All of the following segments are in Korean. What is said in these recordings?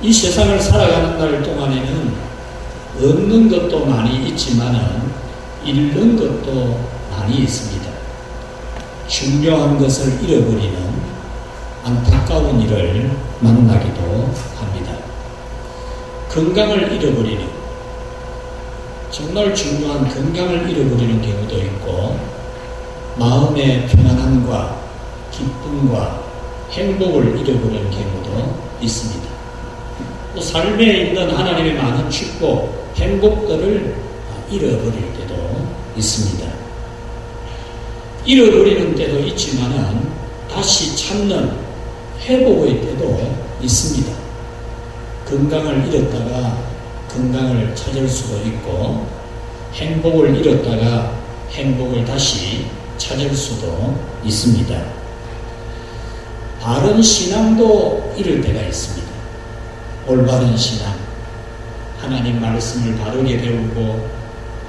이 세상을 살아가는 날 동안에는 얻는 것도 많이 있지만은 잃는 것도 많이 있습니다. 중요한 것을 잃어버리는 안타까운 일을 만나기도 합니다. 건강을 잃어버리는, 정말 중요한 건강을 잃어버리는 경우도 있고, 마음의 평안함과 기쁨과 행복을 잃어버리는 경우도 있습니다. 또 삶에 있는 하나님의 많은 축복, 행복들을 잃어버릴 때도 있습니다. 잃어버리는 때도 있지만은 다시 찾는 회복의 때도 있습니다. 건강을 잃었다가 건강을 찾을 수도 있고, 행복을 잃었다가 행복을 다시 찾을 수도 있습니다. 바른 신앙도 잃을 때가 있습니다. 올바른 신앙, 하나님 말씀을 바르게 배우고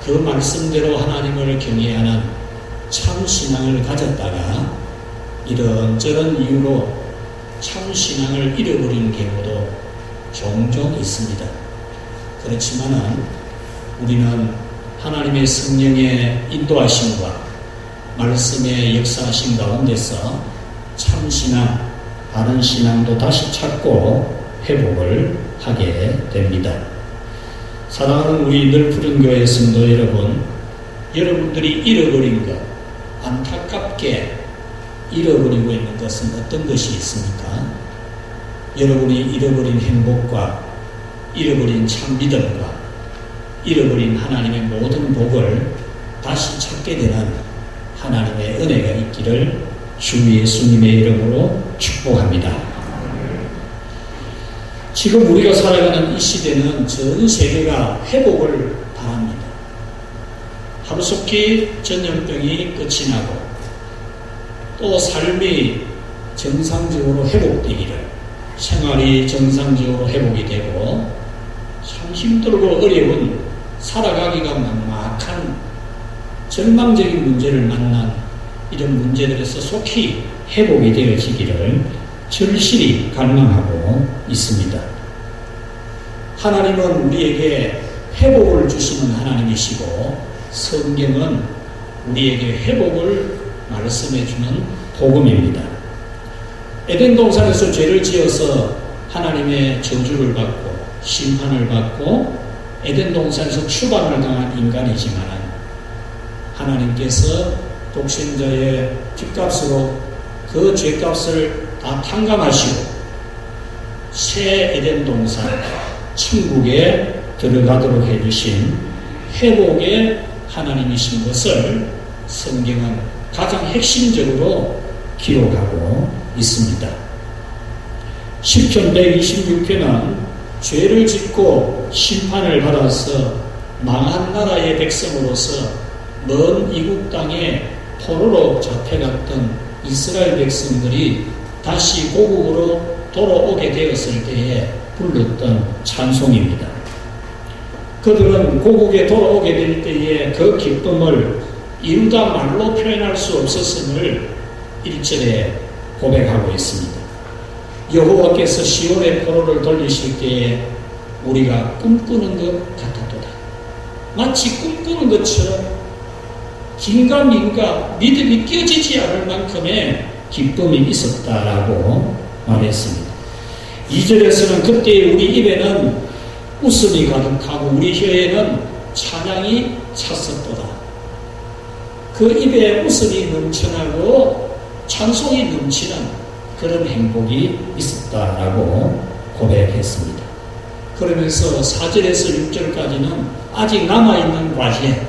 그 말씀대로 하나님을 경외하는 참 신앙을 가졌다가 이런저런 이유로 참 신앙을 잃어버리는 경우도 종종 있습니다. 그렇지만은 우리는 하나님의 성령의 인도하심과 말씀의 역사하심 가운데서 참 신앙, 바른 신앙도 다시 찾고 회복을 하게 됩니다. 사랑하는 우리 늘푸른 교회 성도 여러분, 여러분들이 잃어버린 것, 안타깝게 잃어버리고 있는 것은 어떤 것이 있습니까? 여러분이 잃어버린 행복과 잃어버린 참 믿음과 잃어버린 하나님의 모든 복을 다시 찾게 되는 하나님의 은혜가 있기를 주 예수님의 이름으로 축복합니다. 지금 우리가 살아가는 이 시대는 전 세계가 회복을 바랍니다. 하루속히 전염병이 끝이 나고 또 삶이 정상적으로 회복되기를, 생활이 정상적으로 회복이 되고 참 힘들고 어려운 살아가기가 막막한 절망적인 문제를 만난 이런 문제들에서 속히 회복이 되어지기를 절실히 갈망하고 있습니다. 하나님은 우리에게 회복을 주시는 하나님이시고 성경은 우리에게 회복을 말씀해주는 복음입니다. 에덴 동산에서 죄를 지어서 하나님의 저주를 받고 심판을 받고 에덴 동산에서 추방을 당한 인간이지만 하나님께서 독생자의 핏값으로 그 죄값을 다 탕감하시고 새 에덴 동산 천국에 들어가도록 해주신 회복의 하나님이신 것을 성경은 가장 핵심적으로 기록하고 있습니다. 시편 126편은 죄를 짓고 심판을 받아서 망한 나라의 백성으로서 먼 이국 땅에 포로로 잡혀갔던 이스라엘 백성들이 다시 고국으로 돌아오게 되었을 때에 불렀던 찬송입니다. 그들은 고국에 돌아오게 될 때에 그 기쁨을 이루다 말로 표현할 수 없었음을 1절에 고백하고 있습니다. 여호와께서 시온의 포로를 돌리실 때에 우리가 꿈꾸는 것 같았도다. 마치 꿈꾸는 것처럼 긴가민가 믿음이 깨지지 않을 만큼의 기쁨이 있었다라고 말했습니다. 2절에서는 그때 우리 입에는 웃음이 가득하고 우리 혀에는 찬양이 찼었도다. 그 입에 웃음이 넘쳐나고 찬송이 넘치는 그런 행복이 있었다라고 고백했습니다. 그러면서 4절에서 6절까지는 아직 남아있는 과제,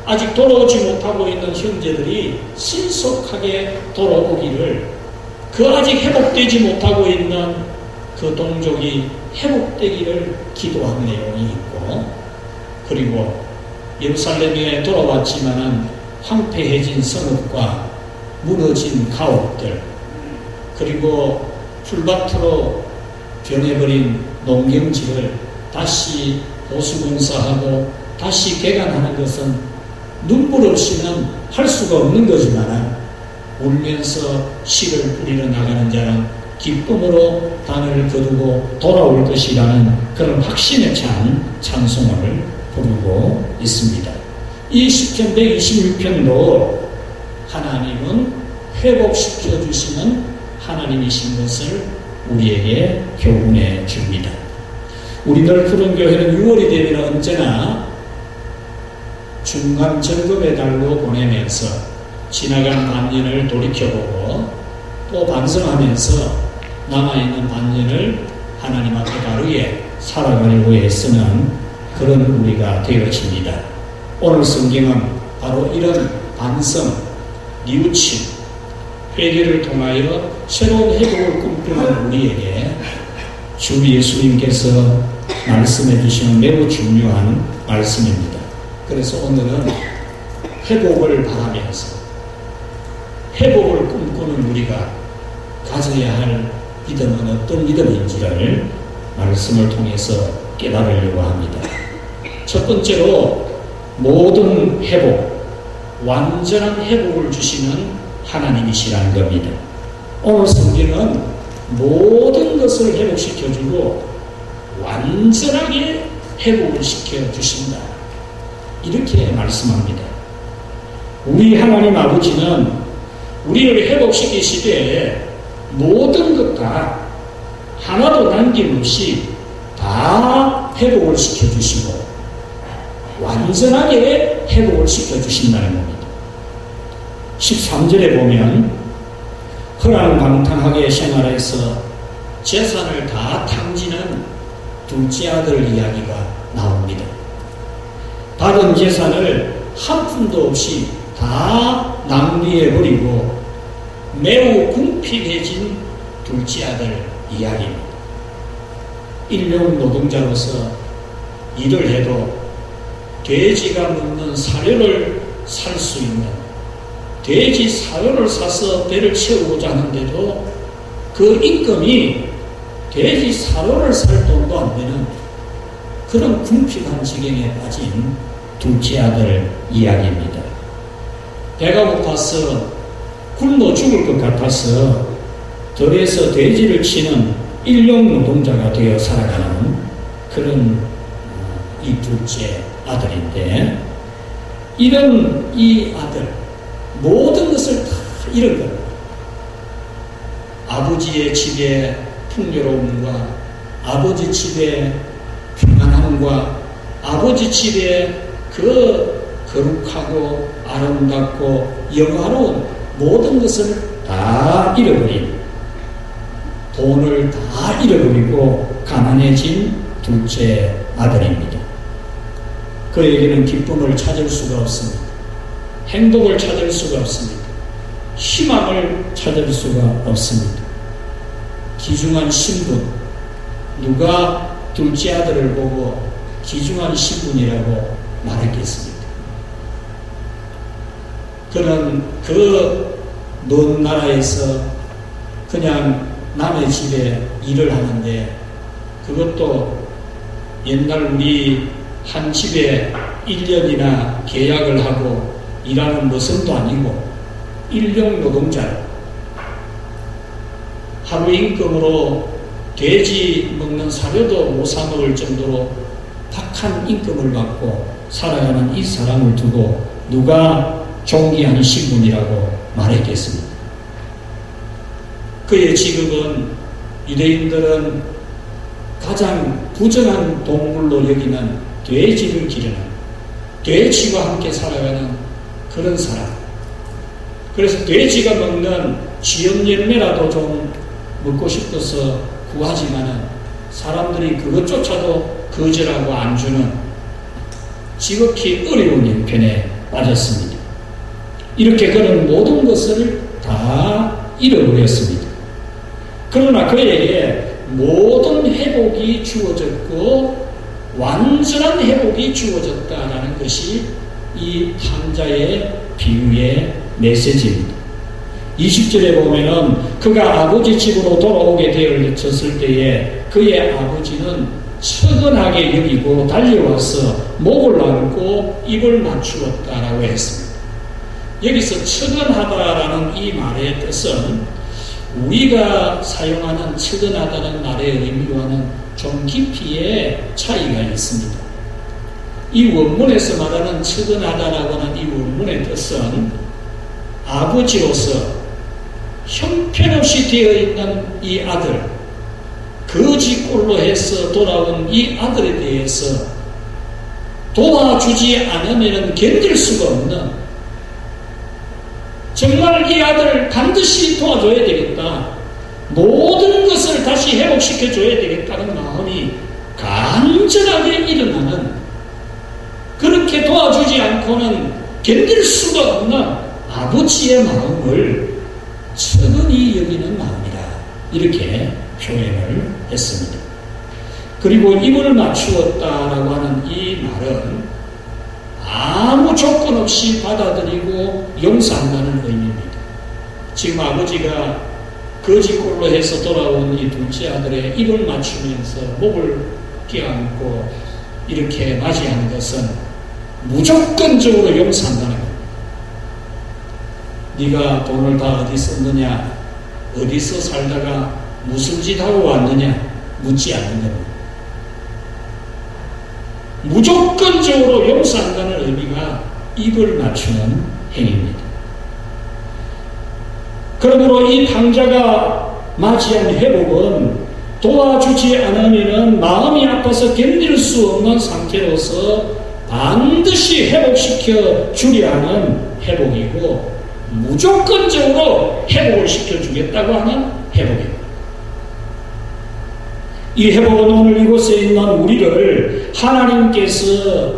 아직 돌아오지 못하고 있는 형제들이 신속하게 돌아오기를, 그 아직 회복되지 못하고 있는 그 동족이 회복되기를 기도한 내용이 있고, 그리고 예루살렘에 돌아왔지만은 황폐해진 성읍과 무너진 가옥들, 그리고 풀밭으로 변해버린 농경지를 다시 보수공사하고 다시 개간하는 것은 눈물 없이는 할 수가 없는 거지만 울면서 씨를 뿌리러 나가는 자는 기쁨으로 단을 거두고 돌아올 것이라는 그런 확신에 찬 찬송을 부르고 있습니다. 이 시편 126편도 하나님은 회복시켜 주시는 하나님이신 것을 우리에게 교훈해 줍니다. 우리들 푸른교회는 6월이 되면 언제나 중간 점검의 달로 보내면서 지나간 반년을 돌이켜보고 또 반성하면서 남아있는 반년을 하나님 앞에 바르게 살아가려고 애쓰는 그런 우리가 되어집니다. 오늘 성경은 바로 이런 반성, 뉘우침, 회개를 통하여 새로운 회복을 꿈꾸는 우리에게 주 예수님께서 말씀해 주시는 매우 중요한 말씀입니다. 그래서 오늘은 회복을 바라면서 회복을 꿈꾸는 우리가 가져야 할 믿음은 어떤 믿음인지를 말씀을 통해서 깨달으려고 합니다. 첫 번째로 모든 회복, 완전한 회복을 주시는 하나님이시라는 겁니다. 오늘 성경은 모든 것을 회복시켜주고 완전하게 회복을 시켜주신다. 이렇게 말씀합니다. 우리 하나님 아버지는 우리를 회복시키시되 모든 것 다 하나도 남김없이 다 회복을 시켜주시고 완전하게 회복을 시켜주신다는 겁니다. 13절에 보면 허랑방탕하게 생활해서 재산을 다 탕지는 둘째 아들 이야기가 나옵니다. 받은 재산을 한 푼도 없이 다 낭비해버리고 매우 궁핍해진 둘째 아들 이야기입니다. 일용 노동자로서 일을 해도 돼지가 먹는 사료를 살 수 있는, 돼지 사료를 사서 배를 채우고자 하는데도 그 인건이 돼지 사료를 살 돈도 안 되는 그런 궁핍한 지경에 빠진 둘째 아들 이야기입니다. 배가 고파서 굶어 죽을 것 같아서 들에서 돼지를 치는 일용 노동자가 되어 살아가는 그런 이 둘째 아들인데, 이런 이 아들 모든 것을 다 잃은 겁니다. 아버지의 집에 풍요로움과 아버지 집에 평안함과 아버지 집에 그 거룩하고 아름답고 영화로운 모든 것을 다 잃어버린, 돈을 다 잃어버리고 가난해진 둘째 아들입니다. 그에게는 기쁨을 찾을 수가 없습니다. 행복을 찾을 수가 없습니다. 희망을 찾을 수가 없습니다. 귀중한 신분, 누가 둘째 아들을 보고 귀중한 신분이라고 말했겠습니까? 그는 그 먼 나라에서 그냥 남의 집에 일을 하는데, 그것도 옛날 우리 한 집에 1년이나 계약을 하고 일하는 것은 아니고 일용 노동자, 하루 임금으로 돼지 먹는 사료도 못 사 먹을 정도로 박한 임금을 받고 살아가는 이 사람을 두고 누가 존귀한 신분이라고 말했겠습니다. 그의 직업은 유대인들은 가장 부정한 동물로 여기는 돼지를 기르는, 돼지와 함께 살아가는 그런 사람. 그래서 돼지가 먹는 쥐염열매라도 좀 먹고 싶어서 구하지만은 사람들이 그것조차도 거절하고 안 주는 지극히 어려운 형편에 빠졌습니다. 이렇게 그는 모든 것을 다 잃어버렸습니다. 그러나 그에게 모든 회복이 주어졌고 완전한 회복이 주어졌다라는 것이 이 탕자의 비유의 메시지입니다. 20절에 보면은 그가 아버지 집으로 돌아오게 되었을 때에 그의 아버지는 측은하게 여기고 달려와서 목을 안고 입을 맞추었다라고 했습니다. 여기서 측은하다라는 이 말의 뜻은 우리가 사용하는 측은하다는 말의 의미와는 좀 깊이의 차이가 있습니다. 이 원문에서 말하는 측은하다라고 하는 이 원문의 뜻은 아버지로서 형편없이 되어 있는 이 아들, 거지꼴로 해서 돌아온 이 아들에 대해서 도와주지 않으면 견딜 수가 없는, 정말 이 아들을 반드시 도와줘야 되겠다, 모든 것을 다시 회복시켜줘야 되겠다는 마음이 간절하게 일어나는, 그렇게 도와주지 않고는 견딜 수가 없는 아버지의 마음을 측은히 여기는 마음이라, 이렇게 표현을 했습니다. 그리고 입을 맞추었다라고 하는 이 말은 아무 조건 없이 받아들이고 용서한다는 의미입니다. 지금 아버지가 거지꼴로 해서 돌아온 이 둘째 아들의 입을 맞추면서 목을 껴안고 이렇게 맞이하는 것은 무조건적으로 용서한다는 겁니다. 네가 돈을 다 어디 썼느냐, 어디서 살다가 무슨 짓 하고 왔느냐 묻지 않는 겁니다. 무조건적으로 용서한다는 의미가 입을 맞추는 행위입니다. 그러므로 이 당자가 맞이한 회복은 도와주지 않으면 마음이 아파서 견딜 수 없는 상태로서 반드시 회복시켜 주려 하는 회복이고, 무조건적으로 회복을 시켜주겠다고 하는 회복입니다. 이 회복은 오늘 이곳에 있는 우리를 하나님께서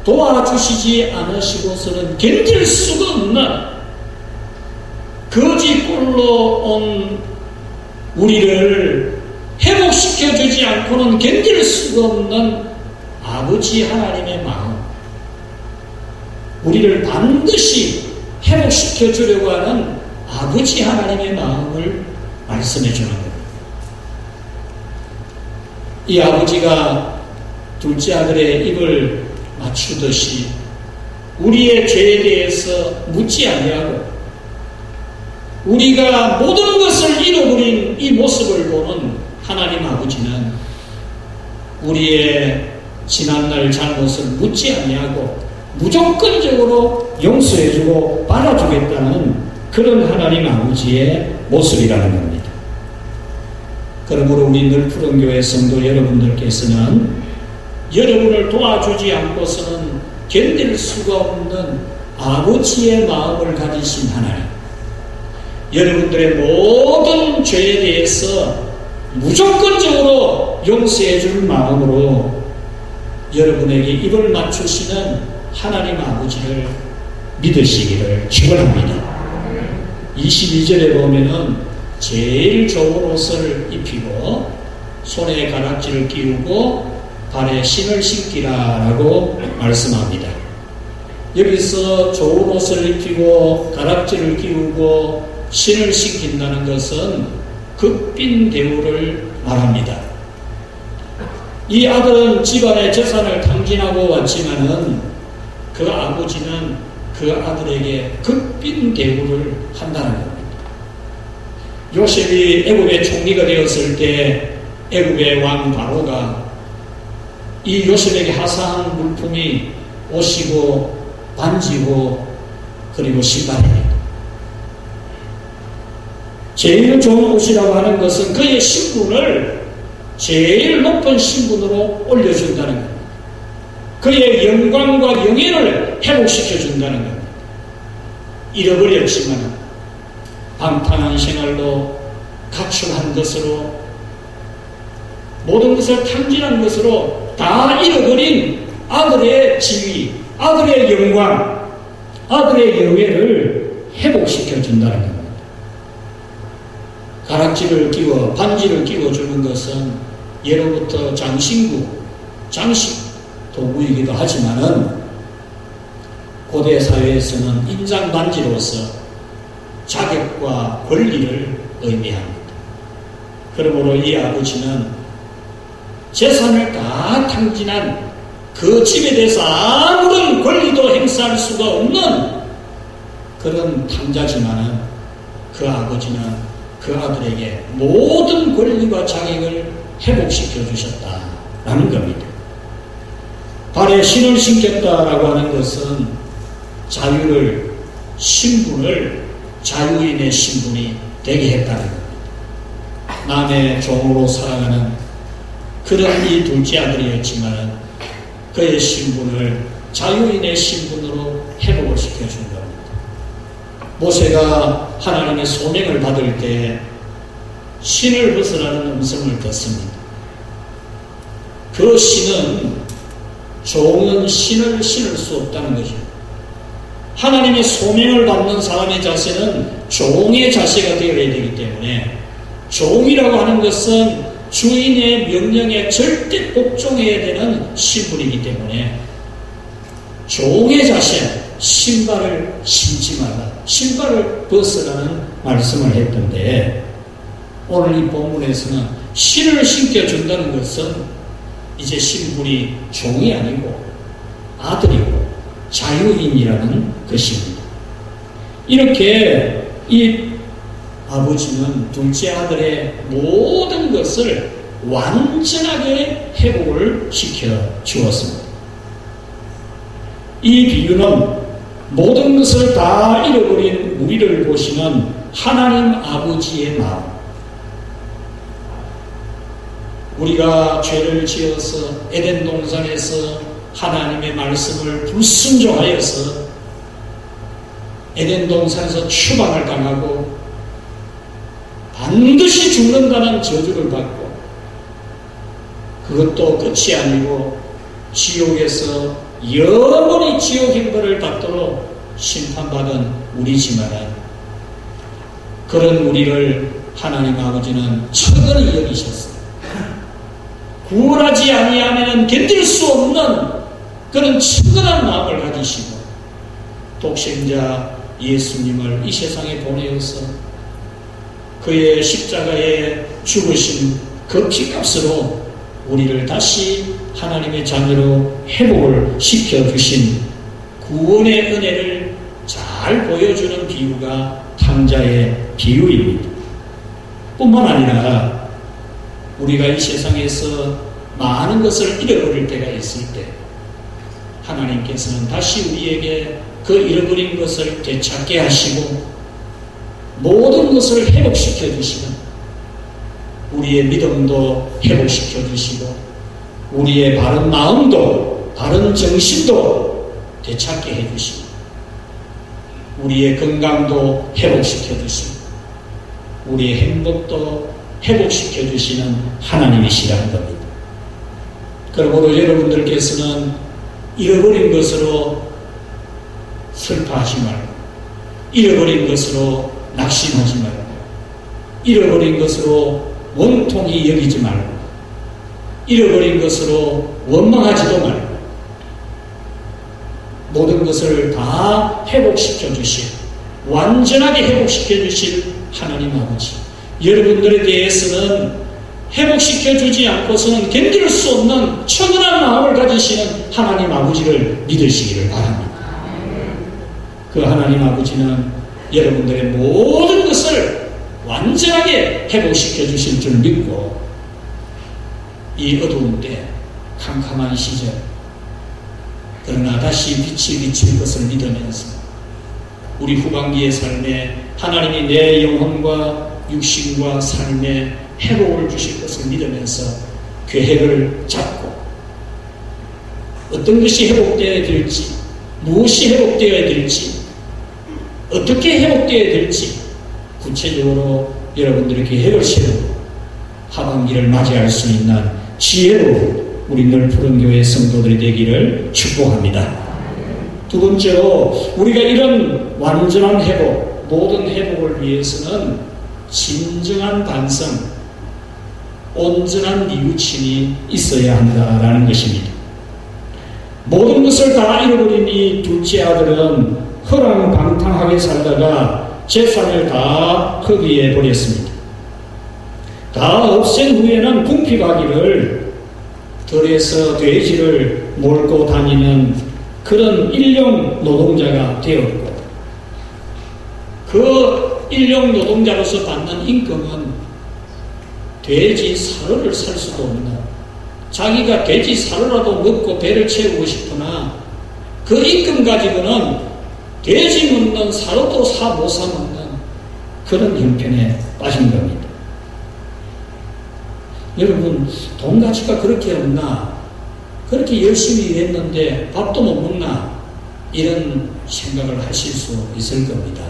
도와주시지 않으시고서는 견딜 수가 없는, 거지꼴로 온 우리를 회복시켜주지 않고는 견딜 수가 없는 아버지 하나님의 마음, 우리를 반드시 회복시켜 주려고 하는 아버지 하나님의 마음을 말씀해 주는 겁니다. 이 아버지가 둘째 아들의 입을 맞추듯이 우리의 죄에 대해서 묻지 아니하고 우리가 모든 것을 잃어버린 이 모습을 보는 하나님 아버지는 우리의 지난날 잘못을 묻지 아니하고 무조건적으로 용서해주고 받아주겠다는 그런 하나님 아버지의 모습이라는 겁니다. 그러므로 우리 늘푸른교회 성도 여러분들께서는 여러분을 도와주지 않고서는 견딜 수가 없는 아버지의 마음을 가지신 하나님, 여러분들의 모든 죄에 대해서 무조건적으로 용서해 줄 마음으로 여러분에게 입을 맞추시는 하나님 아버지를 믿으시기를 축원합니다. 22절에 보면은 제일 좋은 옷을 입히고 손에 가락지를 끼우고 발에 신을 신기라라고 말씀합니다. 여기서 좋은 옷을 입히고 가락지를 끼우고 신을 신긴다는 것은 극빈 대우를 말합니다. 이 아들은 집안의 재산을 탕진하고 왔지만은 그 아버지는 그 아들에게 극빈 대우를 한다는 겁니다. 요셉이 애굽의 총리가 되었을 때 애굽의 왕 바로가 이 요셉에게 하사한 물품이 옷이고 반지고 그리고 신발입니다. 제일 좋은 옷이라고 하는 것은 그의 신분을 제일 높은 신분으로 올려준다는 겁니다. 그의 영광과 영예를 회복시켜준다는 겁니다. 잃어버렸지만 방탕한 생활로 가출한 것으로 모든 것을 탕진한 것으로 다 잃어버린 아들의 지위, 아들의 영광, 아들의 영예를 회복시켜준다는 겁니다. 가락지를 끼워 반지를 끼워주는 것은 예로부터 장신구, 장식 도구이기도 하지만은 고대 사회에서는 인장 반지로서 자격과 권리를 의미합니다. 그러므로 이 아버지는 재산을 다 탕진한 그 집에 대해서 아무런 권리도 행사할 수가 없는 그런 탕자지만은 그 아버지는 그 아들에게 모든 권리와 자격을 회복시켜 주셨다라는 겁니다. 발에 신을 신겼다라고 하는 것은 자유를, 신분을 자유인의 신분이 되게 했다는 겁니다. 남의 종으로 살아가는 그런 이 둘째 아들이었지만 그의 신분을 자유인의 신분으로 회복을 시켜준 겁니다. 모세가 하나님의 소명을 받을 때 신을 벗으라는 음성을 듣습니다. 그 신은 종은 신을 신을 수 없다는 것입니다. 하나님의 소명을 받는 사람의 자세는 종의 자세가 되어야 되기 때문에 종이라고 하는 것은 주인의 명령에 절대 복종해야 되는 신분이기 때문에 종의 자세, 신발을 신지 말라, 신발을 벗으라는 말씀을 했던데 오늘 이 본문에서는 신을 신겨준다는 것은 이제 신분이 종이 아니고 아들이고 자유인이라는 것입니다. 이렇게 이 아버지는 둘째 아들의 모든 것을 완전하게 회복을 시켜 주었습니다. 이 비유는 모든 것을 다 잃어버린 우리를 보시는 하나님 아버지의 마음, 우리가 죄를 지어서 에덴 동산에서 하나님의 말씀을 불순종하여서 에덴 동산에서 추방을 당하고 반드시 죽는다는 저주를 받고 그것도 끝이 아니고 지옥에서 영원히 지옥 행벌을 받도록 심판받은 우리지만 그런 우리를 하나님 아버지는 천근히 여기셨어요. 구원하지 아니하면 견딜 수 없는 그런 친근한 마음을 가지시고 독생자 예수님을 이 세상에 보내어서 그의 십자가에 죽으신 그 피값으로 우리를 다시 하나님의 자녀로 회복을 시켜주신 구원의 은혜를 잘 보여주는 비유가 탕자의 비유입니다. 뿐만 아니라 우리가 이 세상에서 많은 것을 잃어버릴 때가 있을 때 하나님께서는 다시 우리에게 그 잃어버린 것을 되찾게 하시고 모든 것을 회복시켜 주시는 우리의 믿음도 회복시켜 주시고 우리의 바른 마음도 바른 정신도 되찾게 해 주시고 우리의 건강도 회복시켜 주시고 우리의 행복도 회복시켜 주시는 하나님이시라는 겁니다. 그러므로 여러분들께서는 잃어버린 것으로 슬퍼하지 말고 잃어버린 것으로 낙심하지 말고 잃어버린 것으로 원통이 여기지 말고 잃어버린 것으로 원망하지도 말고 모든 것을 다 회복시켜 주실 완전하게 회복시켜 주실 하나님 아버지 여러분들에 대해서는 회복시켜 주지 않고서는 견딜 수 없는 천연한 마음을 가지시는 하나님 아버지를 믿으시기를 바랍니다. 그 하나님 아버지는 여러분들의 모든 것을 완전하게 회복시켜 주실 줄 믿고 이 어두운 때 캄캄한 시절 그러나 다시 빛이 비칠 것을 믿으면서 우리 후반기의 삶에 하나님이 내 영혼과 육신과 삶에 회복을 주실 것을 믿으면서 계획을 잡고 어떤 것이 회복되어야 될지 무엇이 회복되어야 될지 어떻게 회복되어야 될지 구체적으로 여러분들의 계획을 세우고 하반기를 맞이할 수 있는 지혜로 우리 널푸른 교회 성도들이 되기를 축복합니다. 두 번째로 우리가 이런 완전한 회복, 모든 회복을 위해서는 진정한 반성, 온전한 뉘우침이 있어야 한다라는 것입니다. 모든 것을 다 잃어버린 이 둘째 아들은 허랑방탕하게 살다가 재산을 다 흙위에 버렸습니다. 다 없앤 후에는 궁핍하기를 들에서 돼지를 몰고 다니는 그런 일용 노동자가 되었고 그 인력 노동자로서 받는 임금은 돼지 사료를 살 수도 없는, 자기가 돼지 사료라도 먹고 배를 채우고 싶으나 그 임금 가지고는 돼지 먹는 사료도 못 사 먹는 그런 형편에 빠진 겁니다. 여러분, 돈 가치가 그렇게 없나? 그렇게 열심히 일했는데 밥도 못 먹나? 이런 생각을 하실 수 있을 겁니다.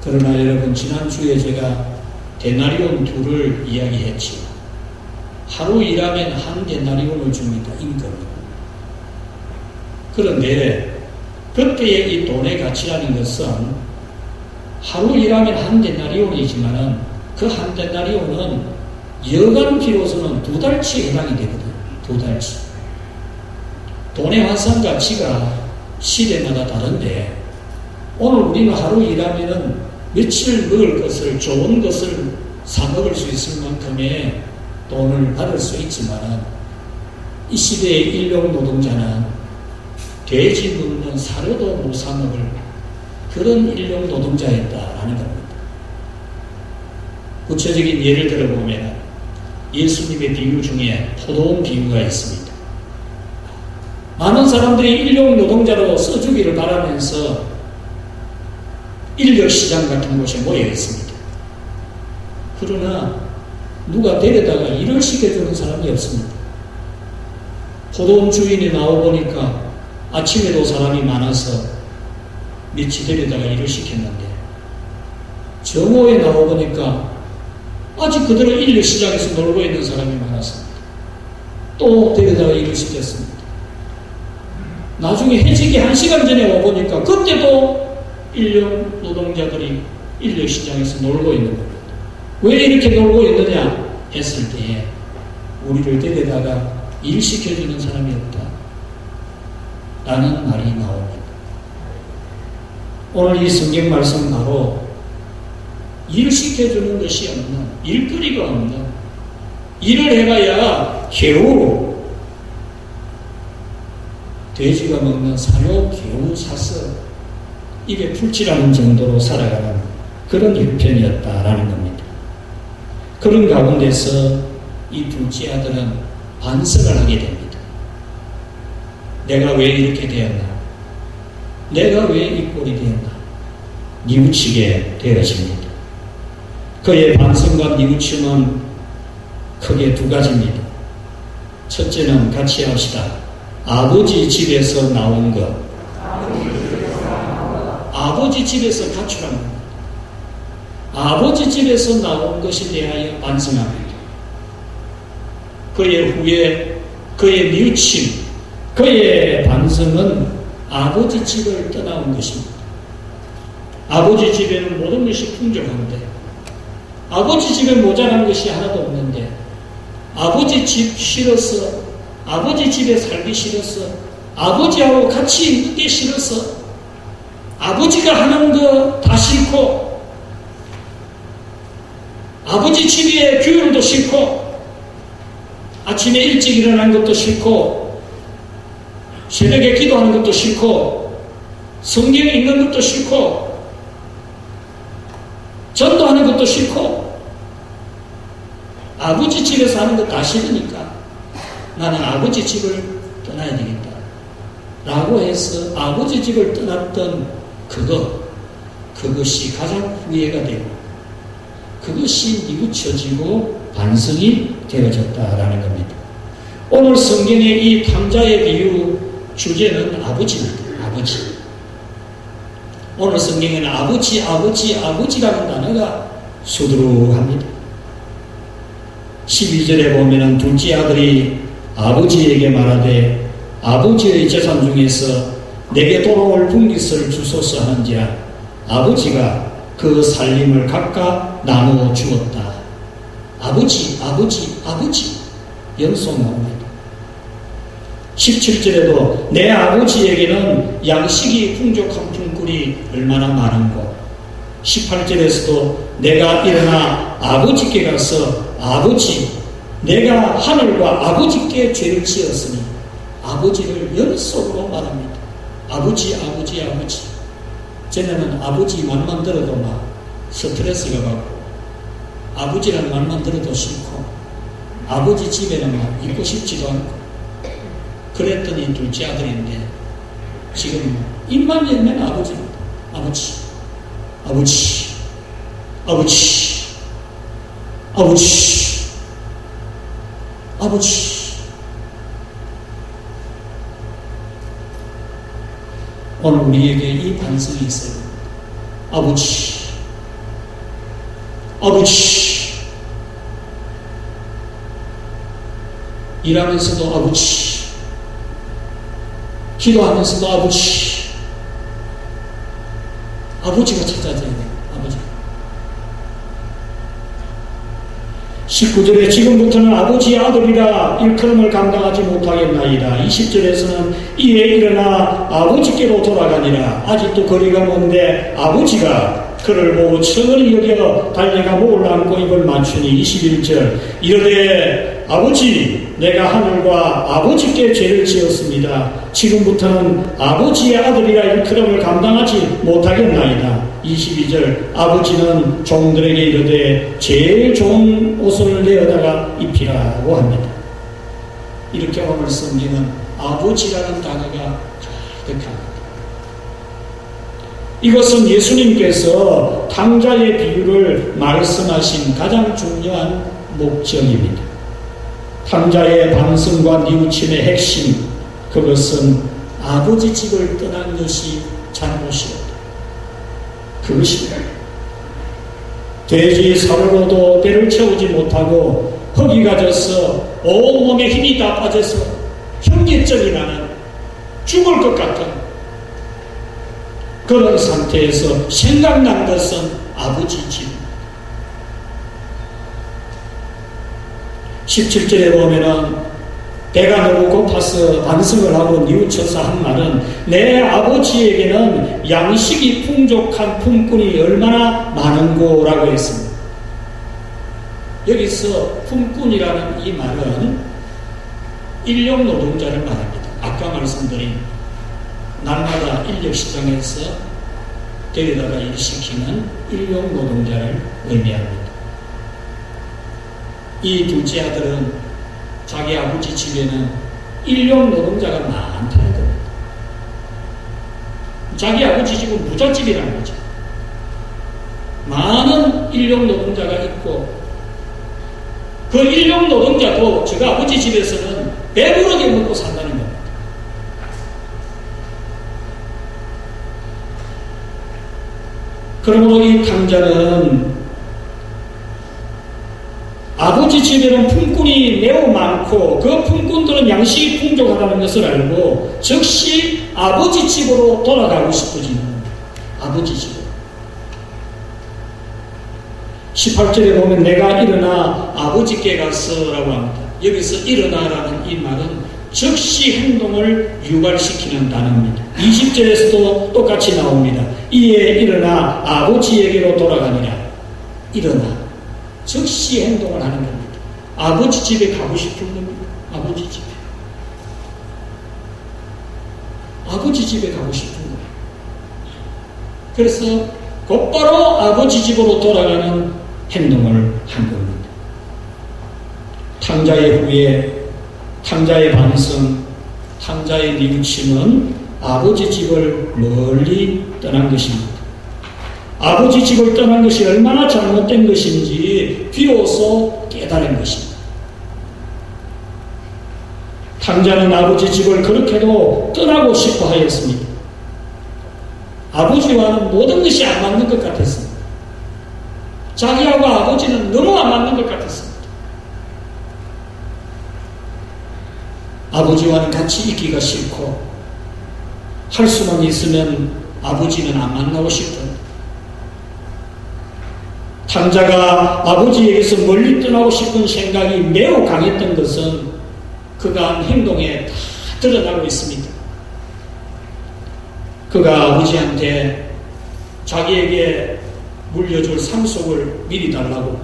그러나 여러분, 지난주에 제가 데나리온 둘을 이야기했지요. 하루 일하면 한 데나리온을 줍니다. 임금. 그런데 그때의 이 돈의 가치라는 것은 하루 일하면 한 데나리온이지만 그 한 데나리온은 여간 비로소는 2달치에 해당이 되거든요. 2달치. 돈의 환산 가치가 시대마다 다른데 오늘 우리는 하루 일하면 며칠 먹을 것을, 좋은 것을 사 먹을 수 있을 만큼의 돈을 받을 수 있지만 이 시대의 인력 노동자는 돼지 먹는 사료도 못 사 먹을 그런 인력 노동자였다라는 겁니다. 구체적인 예를 들어보면 예수님의 비유 중에 포도원 비유가 있습니다. 많은 사람들이 인력 노동자로 써주기를 바라면서 인력시장 같은 곳에 모여 있습니다. 그러나 누가 데려다가 일을 시켜주는 사람이 없습니다. 포도원 주인이 나와보니까 아침에도 사람이 많아서 며칠 데려다가 일을 시켰는데 정오에 나와보니까 아직 그대로 인력시장에서 놀고 있는 사람이 많았습니다. 또 데려다가 일을 시켰습니다. 나중에 해지기 1시간 전에 와보니까 그때도 인력 노동자들이 인력시장에서 놀고 있는 겁니다. 왜 이렇게 놀고 있느냐 했을 때에 우리를 데려다가 일 시켜주는 사람이 없다 라는 말이 나옵니다. 오늘 이 성경 말씀 바로 일 시켜주는 것이 없는, 일거리가 없는, 일을 해봐야 겨우 돼지가 먹는 사료 겨우 사서 입에 풀칠하는 정도로 살아가는 그런 형편이었다라는 겁니다. 그런 가운데서 이 둘째 아들은 반성을 하게 됩니다. 내가 왜 이렇게 되었나? 내가 왜 이 꼴이 되었나? 뉘우치게 되어집니다. 그의 반성과 뉘우침은 크게 2가지입니다. 첫째는 같이 합시다. 아버지 집에서 나온 것. 아버지 집에서 가출한 겁니다. 아버지 집에서 나온 것에 대하여 반성합니다. 그의 후회, 그의 뉘우침, 그의 반성은 아버지 집을 떠나온 것입니다. 아버지 집에는 모든 것이 풍족한데 아버지 집에 모자란 것이 하나도 없는데 아버지 집 싫어서, 아버지 집에 살기 싫어서, 아버지하고 같이 있는 게 싫어서, 아버지가 하는 거 다 싫고, 아버지 집에 교육도 싫고, 아침에 일찍 일어나는 것도 싫고, 새벽에 기도하는 것도 싫고, 성경 읽는 것도 싫고, 전도하는 것도 싫고, 아버지 집에서 하는 것 다 싫으니까 나는 아버지 집을 떠나야 되겠다 라고 해서 아버지 집을 떠났던 그것이 가장 후회가 되고 그것이 뉘우쳐지고 반성이 되어졌다라는 겁니다. 오늘 성경의 이 탕자의 비유 주제는 아버지입니다. 아버지. 오늘 성경에는 아버지라는 단어가 수두룩합니다. 12절에 보면은 둘째 아들이 아버지에게 말하되 아버지의 재산 중에서 내게 돌아올 분깃을 주소서 하는지라 아버지가 그 살림을 각각 나누어 주었다. 아버지 연속 나옵니다. 17절에도 내 아버지에게는 양식이 풍족한 품꾼이 얼마나 많은고 18절에서도 내가 일어나 아버지께 가서 아버지 내가 하늘과 아버지께 죄를 지었으니 아버지를 연속으로 말합니다. 아버지 쟤네는 아버지 말만 들어도 막 스트레스가 받고 아버지라는 말만 들어도 싫고 아버지 집에는 막 있고 싶지도 않고 그랬더니 둘째 아들인데 지금 입만 열면 아버지입니다. 아버지, 아버지, 아버지, 아버지, 아버지. 오늘 우리에게 이 반성이 있어요. 아버지, 아버지. 일하면서도 아버지, 기도하면서도 아버지, 아버지가 찾아져야 돼요. 아버지. 19절에 지금부터는 아버지의 아들이라 일컬음을 감당하지 못하겠나이다. 20절에서는 이에 일어나 아버지께로 돌아가니라. 아직도 거리가 먼데 아버지가 그를 보고 천히 여겨 달려가 목을 안고 입을 맞추니. 21절 이르되 아버지 내가 하늘과 아버지께 죄를 지었습니다. 지금부터는 아버지의 아들이라 일컬음을 감당하지 못하겠나이다. 22절 아버지는 종들에게 이르되 제일 좋은 옷을 내어다가 입히라고 합니다. 이렇게 오늘 성경은 아버지라는 단어가 가득합니다. 이것은 예수님께서 탕자의 비유를 말씀하신 가장 중요한 목적입니다. 탕자의 반성과 뉘우침의 핵심, 그것은 아버지 집을 떠난 것이 잘못이었다. 그것입니다. 돼지 사료로도 배를 채우지 못하고 허기가 져서 온몸에 힘이 다 빠져서 현기증이 나는 죽을 것 같은 그런 상태에서 생각난 것은 아버지 집. 17절에 보면은 배가 너무 고파서 반성을 하고 뉘우쳐서 한 말은 내 아버지에게는 양식이 풍족한 품꾼이 얼마나 많은고라고 했습니다. 여기서 품꾼이라는 이 말은 인력 노동자를 말합니다. 아까 말씀드린 날마다 인력시장에서 데려다가 일시키는 인력 노동자를 의미합니다. 이 둘째 아들은 자기 아버지 집에는 인력 노동자가 많다는 겁니다. 자기 아버지 집은 부잣집이라는 거죠. 많은 인력 노동자가 있고 그 인력 노동자도 제가 아버지 집에서는 배부르게 먹고 산다는 겁니다. 그러므로 이 탕자는 아버지 집에는 품꾼이 매우 많고 그 품꾼들은 양식이 풍족하다는 것을 알고 즉시 아버지 집으로 돌아가고 싶어지는 겁니다. 아버지 집으로. 18절에 보면 내가 일어나 아버지께 가서라고 합니다. 여기서 일어나라는 이 말은 즉시 행동을 유발시키는 단어입니다. 20절에서도 똑같이 나옵니다. 이에 일어나 아버지에게로 돌아가니라. 일어나. 즉시 행동을 하는 겁니다. 아버지 집에 가고 싶은 겁니다. 아버지 집에. 아버지 집에 가고 싶은 거예요. 그래서 곧바로 아버지 집으로 돌아가는 행동을 한 겁니다. 탕자의 후에 탕자의 반성, 탕자의 뉘우침은 아버지 집을 멀리 떠난 것입니다. 아버지 집을 떠난 것이 얼마나 잘못된 것인지 비로소 깨달은 것입니다. 탕자는 아버지 집을 그렇게도 떠나고 싶어 하였습니다. 아버지와는 모든 것이 안 맞는 것 같았습니다. 자기하고 아버지는 너무 안 맞는 것 같았습니다. 아버지와는 같이 있기가 싫고 할 수만 있으면 아버지는 안 만나고 싶던 탕자가 아버지에게서 멀리 떠나고 싶은 생각이 매우 강했던 것은 그가 한 행동에 다 드러나고 있습니다. 그가 아버지한테 자기에게 물려줄 상속을 미리 달라고,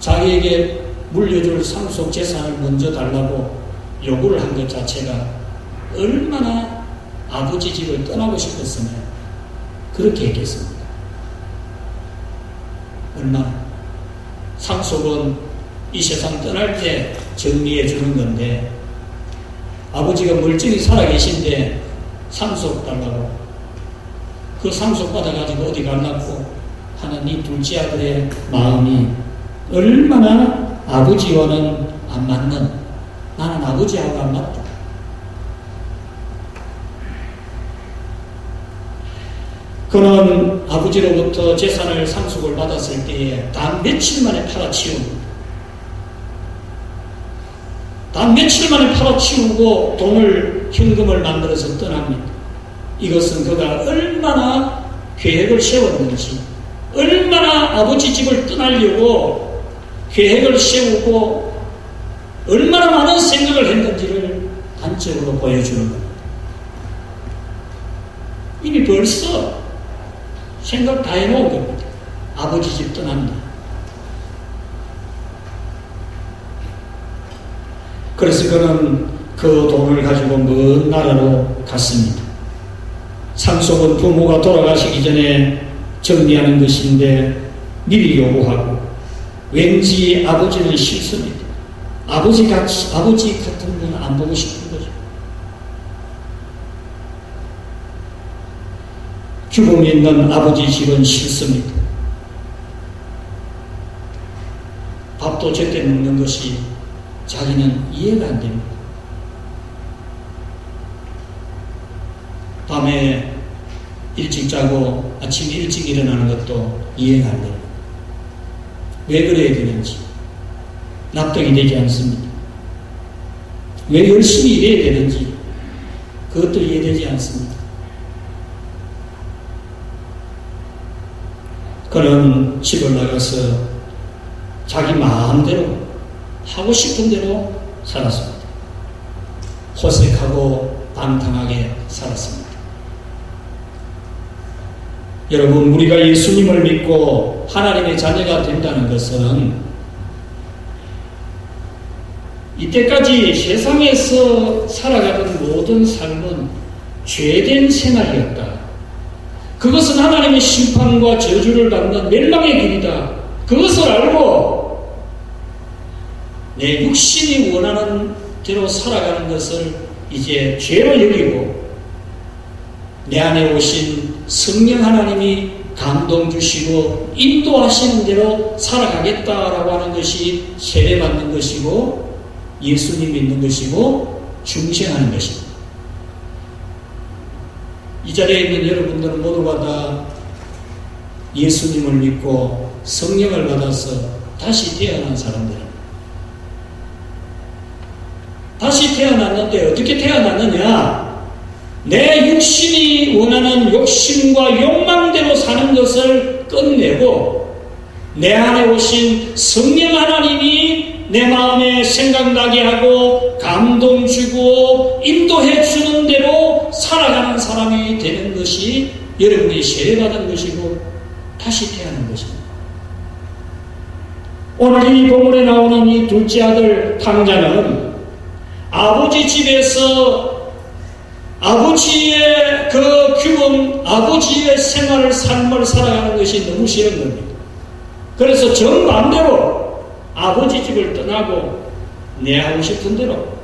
자기에게 물려줄 상속 재산을 먼저 달라고 요구를 한 것 자체가 얼마나 아버지 집을 떠나고 싶었으면 그렇게 했겠습니다. 얼마나. 상속은 이 세상 떠날 때 정리해 주는 건데, 아버지가 멀쩡히 살아계신데 상속 달라고, 그 상속 받아가지고 어디 가려고 하는 이 둘째 아들의 마음이 얼마나 아버지와는 안 맞는, 나는 아버지하고 안 맞다. 그는 아버지로부터 재산을 상속을 받았을 때에 단 며칠 만에 팔아치우고 돈을, 현금을 만들어서 떠납니다. 이것은 그가 얼마나 계획을 세웠는지, 얼마나 아버지 집을 떠나려고 계획을 세우고 얼마나 많은 생각을 했는지를 단적으로 보여주는 겁니다. 이미 벌써 생각 다 해놓은 겁니다. 아버지 집 떠납니다. 그래서 그는 그 돈을 가지고 먼 나라로 갔습니다. 상속은 부모가 돌아가시기 전에 정리하는 것인데 미리 요구하고, 왠지 아버지는 싫습니다. 아버지 같은 분 안 보고 싶은 거죠. 죽음 있는 아버지 집은 싫습니다. 밥도 제때 먹는 것이 자기는 이해가 안 됩니다. 밤에 일찍 자고 아침에 일찍 일어나는 것도 이해가 안 됩니다. 왜 그래야 되는지 납득이 되지 않습니다. 왜 열심히 일해야 되는지 그것도 이해되지 않습니다. 그는 집을 나가서 자기 마음대로 하고 싶은 대로 살았습니다. 호색하고 방탕하게 살았습니다. 여러분, 우리가 예수님을 믿고 하나님의 자녀가 된다는 것은 이때까지 세상에서 살아가던 모든 삶은 죄된 생활이었다. 그것은 하나님의 심판과 저주를 받는 멸망의 길이다. 그것을 알고 내 육신이 원하는 대로 살아가는 것을 이제 죄로 여기고, 내 안에 오신 성령 하나님이 감동 주시고 인도하시는 대로 살아가겠다라고 하는 것이 세례받는 것이고, 예수님 믿는 것이고, 중생하는 것입니다. 이 자리에 있는 여러분들은 모두가 다 예수님을 믿고 성령을 받아서 다시 태어난 사람들입니다. 다시 태어났는데 어떻게 태어났느냐? 내 육신이 원하는 욕심과 욕망대로 사는 것을 끝내고, 내 안에 오신 성령 하나님이 내 마음에 생각나게 하고 감동 주고 인도해 주는 대로 살아가는 사람이 되는 것이 여러분이 세례받은 것이고 다시 태어난 것입니다. 오늘 이 본문에 나오는 이 둘째 아들 탕자는 아버지 집에서 아버지의 그 규범, 아버지의 삶을 살아가는 것이 너무 싫은 겁니다. 그래서 정반대로 아버지 집을 떠나고 내 하고 싶은 대로,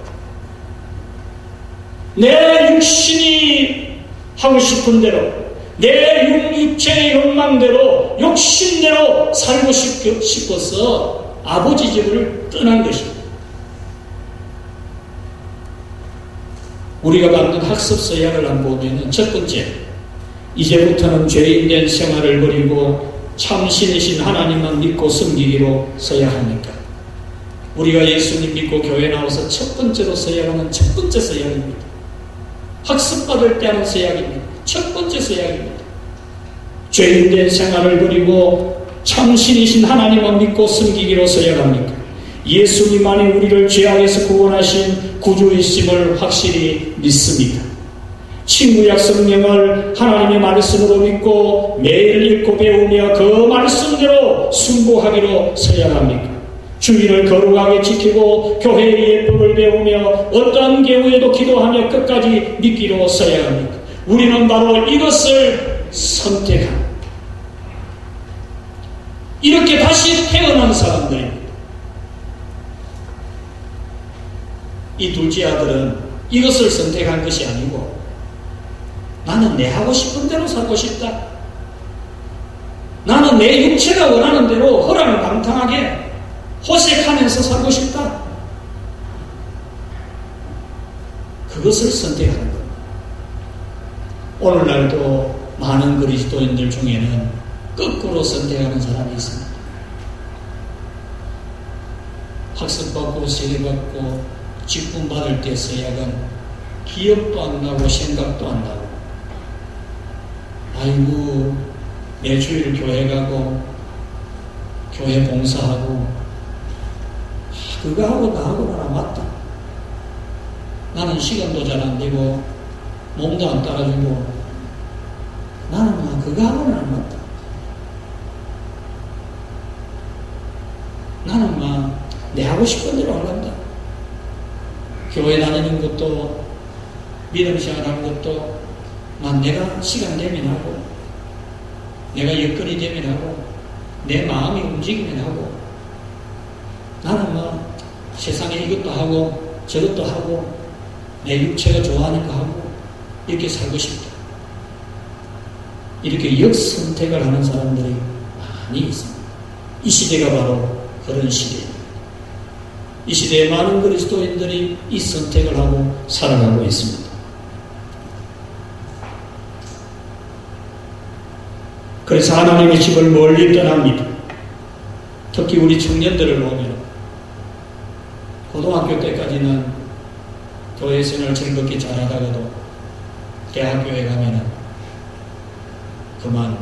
내 육신이 하고 싶은 대로, 내 육체의 욕망대로, 욕심대로 살고 싶어서 아버지 집을 떠난 것입니다. 우리가 받는 학습 서약을 한번 보면, 첫 번째, 이제부터는 죄인된 생활을 버리고 참신이신 하나님만 믿고 섬기기로 써야 합니까? 우리가 예수님 믿고 교회 나와서 첫 번째로 써야 하는 첫 번째 서약입니다. 학습받을 때 하는 서약입니다. 첫 번째 서약입니다. 죄인된 생활을 버리고 참신이신 하나님만 믿고 섬기기로 써야 합니까? 예수님만이 우리를 죄악에서 구원하신 구주이심을 확실히 믿습니다. 친구약 성령을 하나님의 말씀으로 믿고 매일 읽고 배우며 그 말씀대로 순고하기로 써야 합니까? 주일을 거룩하게 지키고 교회의 예법을 배우며 어떠한 경우에도 기도하며 끝까지 믿기로 써야 합니까? 우리는 바로 이것을 선택합니다. 이렇게 다시 태어난 사람들입니다. 이 둘째 아들은 이것을 선택한 것이 아니고 나는 내 하고 싶은 대로 살고 싶다. 나는 내 육체가 원하는 대로 허랑방탕하게 호색하면서 살고 싶다. 그것을 선택하는 겁니다. 오늘날도 많은 그리스도인들 중에는 거꾸로 선택하는 사람이 있습니다. 학습받고 세례받고 직분 받을 때 서약은 기억도 안 나고 생각도 안 나고, 아이고 매주일 교회 가고 교회 봉사하고 그거 하고 나 하고 나랑 맞다. 나는 시간도 잘 안 되고 몸도 안 따라주고 나는 막 그거 하고 나랑 맞다. 나는 막 내 하고 싶은 대로 안 한다. 교회 다니는 것도 믿음 생활하는 것도 난 내가 시간 되면 하고 내가 여건이 되면 하고 내 마음이 움직이면 하고 나는 뭐 세상에 이것도 하고 저것도 하고 내 육체가 좋아하니까 하고 이렇게 살고 싶다. 이렇게 역선택을 하는 사람들이 많이 있습니다. 이 시대가 바로 그런 시대입니다. 이 시대에 많은 그리스도인들이 이 선택을 하고 살아가고 있습니다. 그래서 하나님의 집을 멀리 떠납니다. 특히 우리 청년들을 보면 고등학교 때까지는 교회 생활 즐겁게 잘하다가도 대학교에 가면은 그만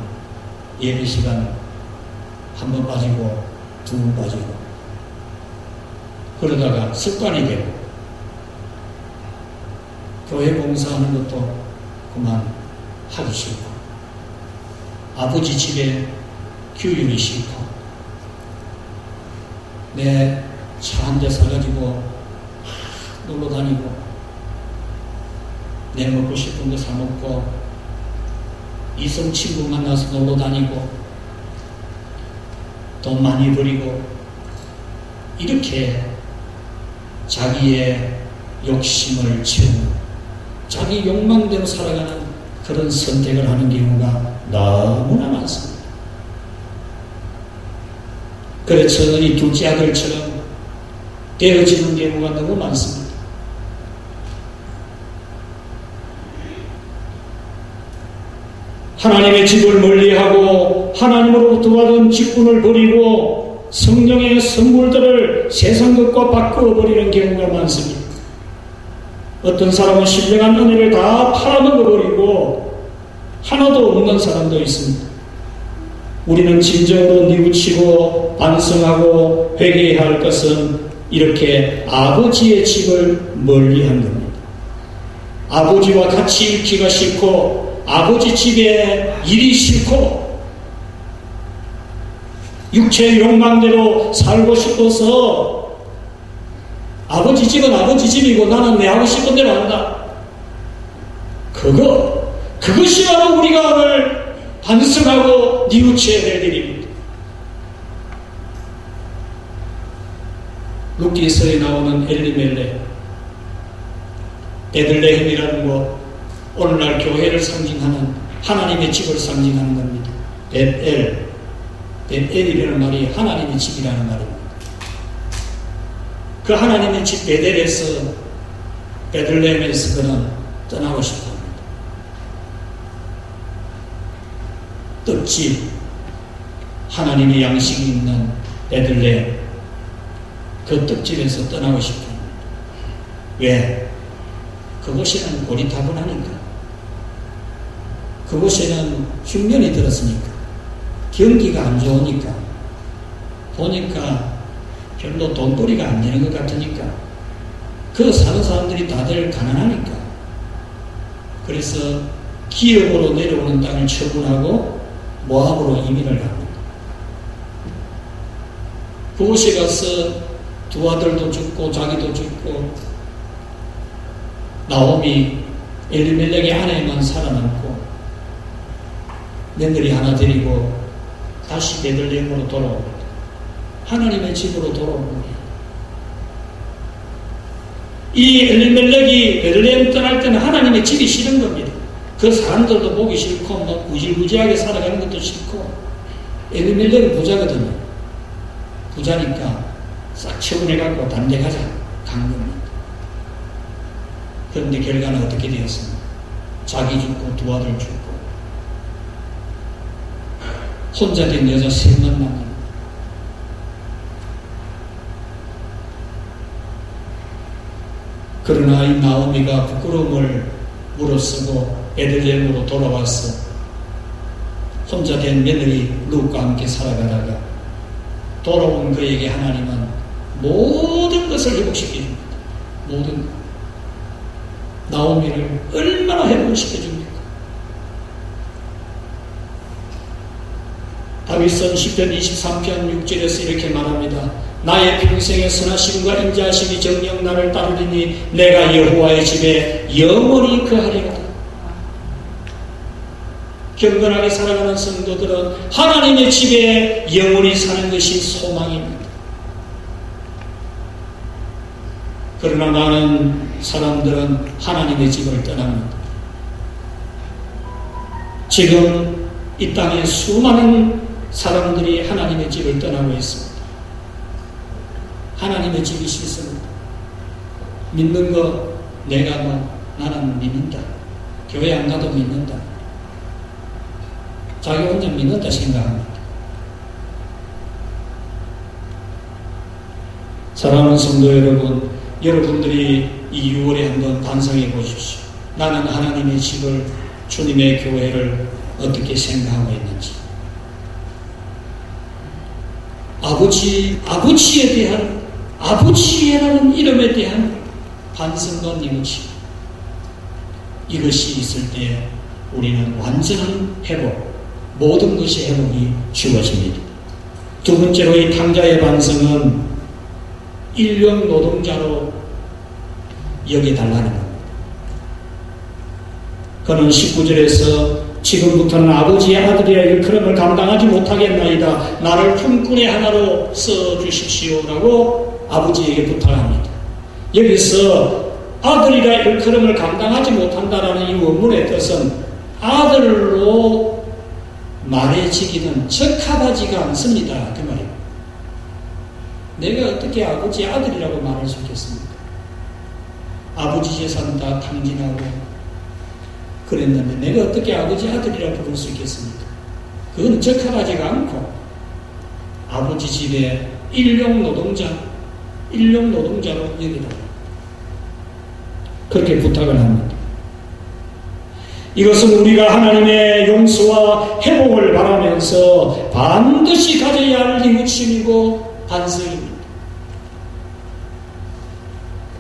예배 시간 한 번 빠지고 두 번 빠지고 그러다가 습관이 되고 교회 봉사하는 것도 그만 하기 싫고 아버지 집에 규율이 싫고 내 차 한 대 사가지고 놀러 다니고 내 먹고 싶은 거 사 먹고 이성 친구 만나서 놀러 다니고 돈 많이 들이고 이렇게 자기의 욕심을 채우는 자기 욕망대로 살아가는 그런 선택을 하는 경우가 너무나 많습니다. 그래서 이 둘째 아들처럼 되어지는 경우가 너무 많습니다. 하나님의 집을 멀리하고 하나님으로부터 받은 직분을 버리고 성령의 선물들을 세상 것과 바꾸어버리는 경우가 많습니다. 어떤 사람은 신령한 은혜를 다 팔아먹어버리고 하나도 없는 사람도 있습니다. 우리는 진정으로 뉘우치고 반성하고 회개해야 할 것은 이렇게 아버지의 집을 멀리한 겁니다. 아버지와 같이 있기가 싫고 아버지 집에 일이 싫고 육체의 욕망대로 살고 싶어서 아버지 집은 아버지 집이고 나는 내 하고 싶은 대로 한다. 그것이 바로 우리가 오늘 반성하고 뉘우쳐야 될 일입니다. 룻기서에 나오는 엘리멜렉, 베들레헴이라는 곳, 오늘날 교회를 상징하는 하나님의 집을 상징하는 겁니다. 벳엘이라는 말이 하나님의 집이라는 말입니다. 그 하나님의 집 베들레헴에서 그는 떠나고 싶어 합니다. 떡집, 하나님의 양식이 있는 베들레헴, 그 떡집에서 떠나고 싶어 합니다. 왜? 그곳에는 고리타분하니까, 그곳에는 흉년이 들었으니까, 경기가 안 좋으니까, 보니까 별로 돈벌이가 안 되는 것 같으니까, 그 사는 사람들이 다들 가난하니까, 그래서 기업으로 내려오는 땅을 처분하고 모압으로 이민을 갑니다. 그곳에 가서 두 아들도 죽고 자기도 죽고 나오미 엘리멜렉의 아내만 살아남고 며느리 하나 데리고 다시 베들레헴으로 돌아옵니다. 하나님의 집으로 돌아옵니다. 이 엘리멜렉이 베들레헴 떠날 때는 하나님의 집이 싫은 겁니다. 그 사람들도 보기 싫고 뭐 구질구질하게 살아가는 것도 싫고. 엘리멜렉은 부자거든요. 부자니까 싹 처분해갖고 다른 데 가자 간 겁니다. 그런데 결과는 어떻게 되었습니까? 자기 죽고 두 아들 죽고 혼자 된 여자 셋만 남은. 그러나 이 나오미가 부끄러움을 무릅쓰고 베들레헴으로 돌아와서 혼자 된 며느리 룻과 함께 살아가다가 돌아온 그에게 하나님은 모든 것을 회복시켜줍니다. 모든 것. 나오미를 얼마나 회복시켜줍니까? 다윗은 시편 23편 6절에서 이렇게 말합니다. 나의 평생의 선하심과 인자하심이 정녕 나를 따르리니 내가 여호와의 집에 영원히 거하리로다. 경건하게 살아가는 성도들은 하나님의 집에 영원히 사는 것이 소망입니다. 그러나 많은 사람들은 하나님의 집을 떠납니다. 지금 이 땅에 수많은 사람들이 하나님의 집을 떠나고 있습니다. 하나님의 집이 싫습니다. 믿는 거 내가 나는 믿는다. 교회 안 가도 믿는다. 자기 혼자 믿는다 생각합니다. 사랑하는 성도 여러분, 여러분들이 이 6월에 한번 반성해 보십시오. 나는 하나님의 집을, 주님의 교회를 어떻게 생각하고 있는지. 아버지에 대한, 아버지라는 이름에 대한 반성과 뉘우침. 이것이 있을 때 우리는 완전한 회복, 모든 것이 회복이 주어집니다. 두 번째로 이 탕자의 반성은 인력 노동자로 여겨달라는 겁니다. 그는 19절에서 지금부터는 아버지의 아들이라 일컬음을 감당하지 못하겠나이다. 나를 품꾼의 하나로 써주십시오 라고 아버지에게 부탁합니다. 여기서 아들이라 일컬음을 감당하지 못한다라는 이 원문의 뜻은 아들로 말해지기는 적합하지가 않습니다. 그 말입니다. 내가 어떻게 아버지 아들이라고 말할 수 있겠습니까? 아버지 재산 다 탕진하고 그랬는데 내가 어떻게 아버지 아들이라고 부를 수 있겠습니까? 그건 적합하지가 않고 아버지 집에 일용 노동자로 여기다 그렇게 부탁을 합니다. 이것은 우리가 하나님의 용서와 회복을 바라면서 반드시 가져야 할 뉘우침이고 반성입니다.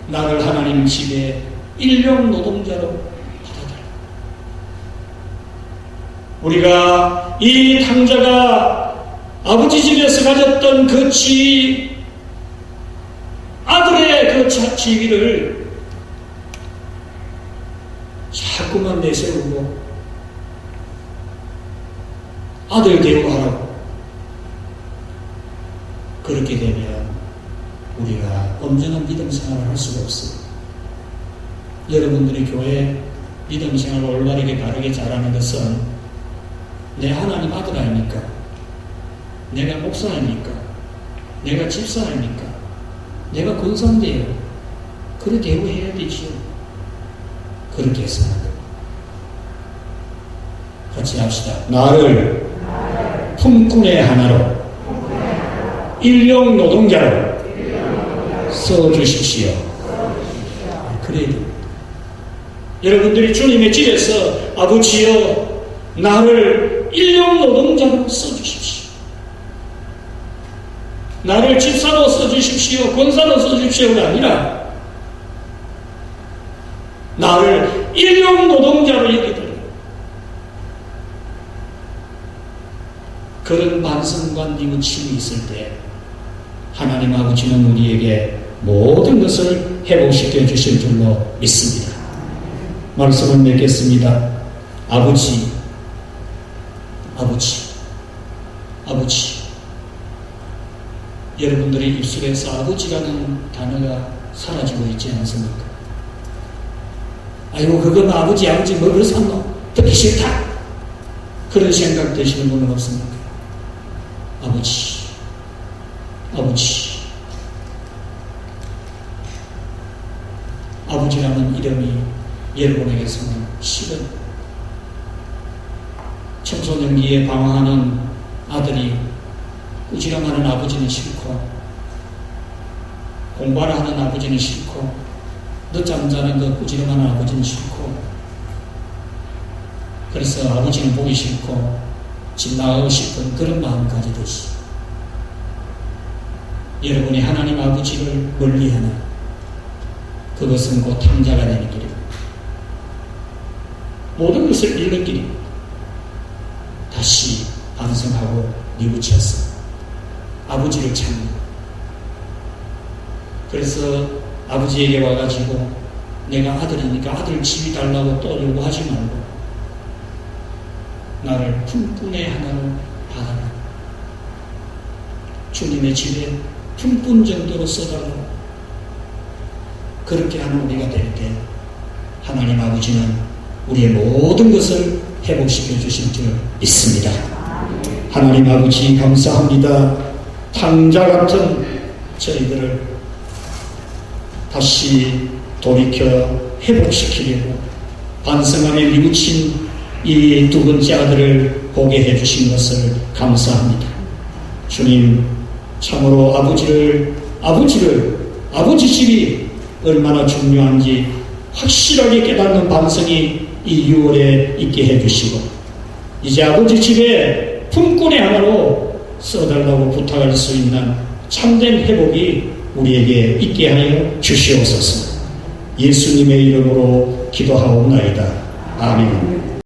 나를 하나님 집에 일용 노동자로 받아달라. 우리가 이 탕자가 아버지 집에서 가졌던 그 아들의 그 지위를 자꾸만 내세우고 아들 대우하라고 그렇게 되면 우리가 온전한 믿음 생활을 할 수가 없습니다. 여러분들이 교회 믿음 생활을 올바르게 바르게 잘하는 것은 내 하나님 아들 아닙니까? 내가 목사 아닙니까? 내가 집사 아닙니까? 내가 권사인데요. 그래 대우해야 되지요. 그렇게 해서 같이 합시다. 나를 품꾼의 하나로 일용 노동자로 써주십시오. 그래야 됩니다. 여러분들이 주님의 집에서 아버지여 나를 일용 노동자로 써주십시오. 나를 집사로 써주십시오. 권사로 써주십시오가 아니라 나를 일용 노동자로 여기더라. 그런 반성과 뉘우침이 있을 때 하나님 아버지는 우리에게 모든 것을 회복시켜 주실 줄로 믿습니다. 말씀을 맺겠습니다. 아버지 아버지. 여러분들의 입술에서 아버지라는 단어가 사라지고 있지 않습니까? 아이고, 그건 아버지 뭐 그래서 샀노? 듣기 싫다. 그런 생각 되시는 분은 없습니까? 아버지. 아버지라는 이름이 여러분에게서는 싫은, 청소년기에 방황하는 아들이 꾸지람하는 아버지는 싫고, 공부하라 하는 아버지는 싫고, 늦잠 자는 그 꾸지람하는 아버지는 싫고, 그래서 아버지는 보기 싫고 집 나가고 싶은 그런 마음 가지듯이 여러분이 하나님 아버지를 멀리하는 그것은 곧 탕자가 되는 길입니다. 모든 것을 잃는 길입니다. 다시 반성하고 뉘우쳐서 아버지를 찾는, 그래서 아버지에게 와가지고 내가 아들이니까 아들 집이 달라고 또 요구하지 말고 나를 품꾼의 하나로 받아라. 주님의 집에 품꾼 정도로 써달라고. 그렇게 하는 우리가 될 때 하나님 아버지는 우리의 모든 것을 회복시켜 주실 줄 믿습니다. 하나님 아버지 감사합니다. 탕자 같은 저희들을 다시 돌이켜 회복시키려고 반성하며 뉘우친 이 두 번째 아들을 보게 해주신 것을 감사합니다. 주님, 참으로 아버지 집이 얼마나 중요한지 확실하게 깨닫는 반성이 이 6월에 있게 해주시고, 이제 아버지 집에 품꾼의 하나로 써달라고 부탁할 수 있는 참된 회복이 우리에게 있게 하여 주시옵소서. 예수님의 이름으로 기도하옵나이다. 아멘.